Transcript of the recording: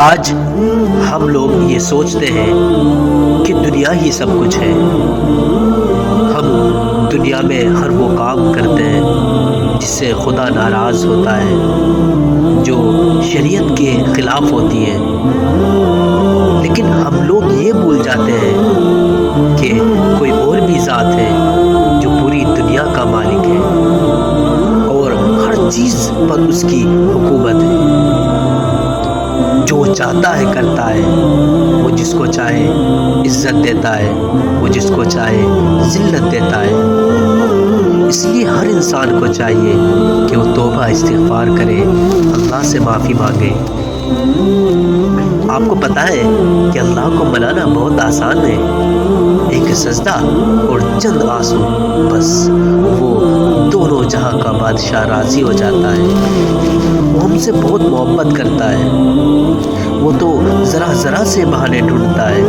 آج ہم لوگ یہ سوچتے ہیں کہ دنیا ہی سب کچھ ہے۔ ہم دنیا میں ہر وہ کام کرتے ہیں جس سے خدا ناراض ہوتا ہے، جو شریعت کے خلاف ہوتی ہے، لیکن ہم لوگ یہ بھول جاتے ہیں کہ کوئی اور بھی ذات ہے جو پوری دنیا کا مالک ہے اور ہر چیز پر اس کی حکومت ہے، جو وہ چاہتا ہے کرتا ہے۔ وہ جس کو چاہے عزت دیتا ہے، وہ جس کو چاہے ذلت دیتا ہے۔ اس لیے ہر انسان کو چاہیے کہ وہ توبہ استغفار کرے، اللہ سے معافی مانگے۔ آپ کو پتہ ہے کہ اللہ کو منانا بہت آسان ہے، ایک سجدہ اور چند آنسو، بس وہ دونوں جہاں کا بادشاہ راضی ہو جاتا ہے۔ وہ ہم سے بہت محبت کرتا ہے، وہ تو ذرا ذرا سے بہانے ڈھونڈتا ہے